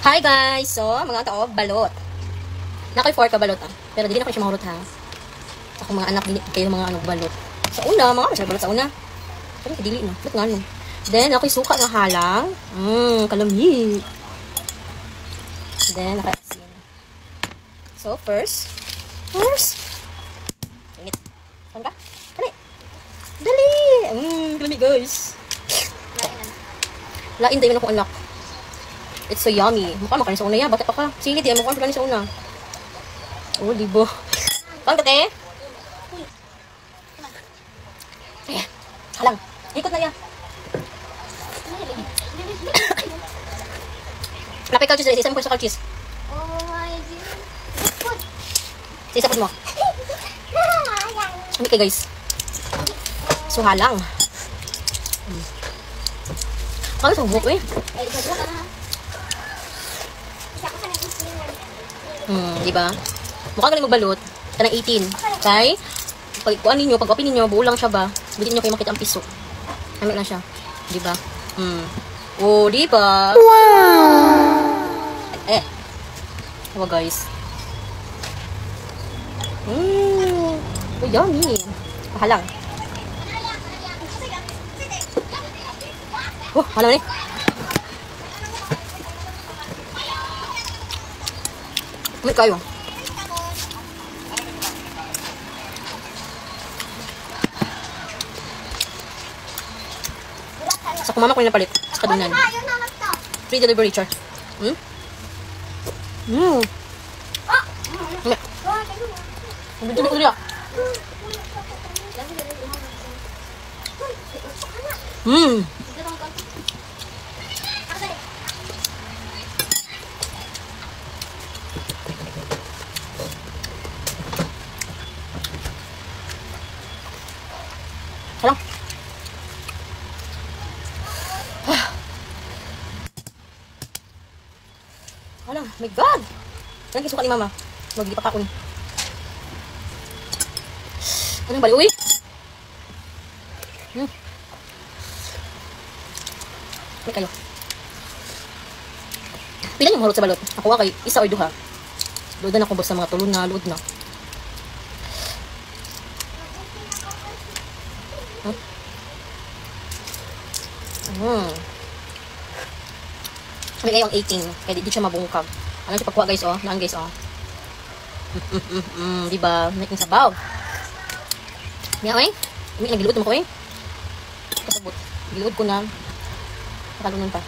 Hi guys! So, mga tao, balot. Nakoy 4 ka balot Pero dili na ko siya mahurot ha. Ako mga anak, dili kayo mga ano balot. Sa una, mga masya balot sa una. Pero dili no. Ba't nga no? Then, ako'y suka nga halang. Kalami. Then, naka-asin. So, first. Singit. Saan ka? Dali. Dali! Kalami guys. Lain tayo na kong anak. It's so yummy. Mukha makain sa una yan. Bata pa ka. Singit yan. Mukha makain sa una. Oh, libo. Pang kate? Ayan. Halang. Ikot na yan. Lapay ka cheese. Isa mo ko sa cheese. Isa mo. Hindi kayo guys. So, halang. Kalo sa buk eh. Diba? Mukha galing magbalot. Tanang 18. Okay? Pag ninyo, pag open ninyo, buo lang siya ba? Hindi niyo kayo makita ang piso. Amit lang siya. Diba? Oh, diba? Wow! Diba guys? Oh, yummy. Halang. Oh, halang nih. Kumit kayo. Sa kumama ko yung napalit. Sa kadunan. Free delivery charge. Bidyo ko nila. Halang. Halang, my God! Saan kisuka ni mama? Maglipak ako ni. Anong bali? Uy! May kayo. Pila yung mahulot sa balot? Ako kay isa o duha. Luodan ako basta mga tulon na luod na. May kayong 18. Kaya di siya mabungkag. Ano siya pagkuha guys oh. Naan guys oh. Diba? Naiking sabaw. Miya oy. Umi nagiluod mo ko eh. Kasabot. Giluod ko na. Nakalunan pa.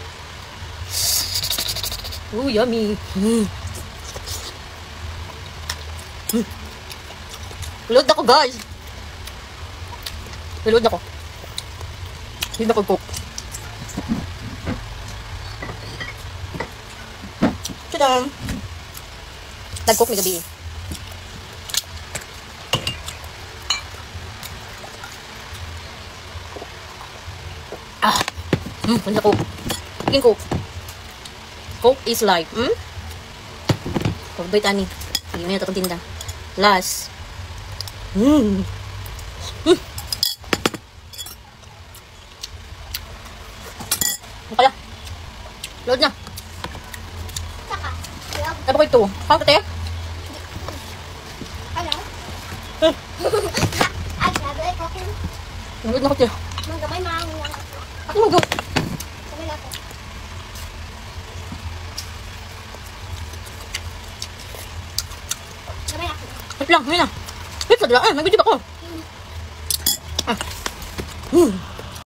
Ooh, yummy. Giluod na ko guys. Giluod na ko. Hindi na ko-cook. Tadam! Nag-cook ni gabi. Ganda cook. King cook. Cook is life. Pagbait ani. Hindi mo yung tatong tinda. Last. Makala. Load na. Ano ko ito? Pang kate? Hello? Load na ko ito. Manggamay manguha. Ako mag-go. Kamay ako. Kamay ako. Wait lang, may na. Wait, sadala. Nag-video pa ko.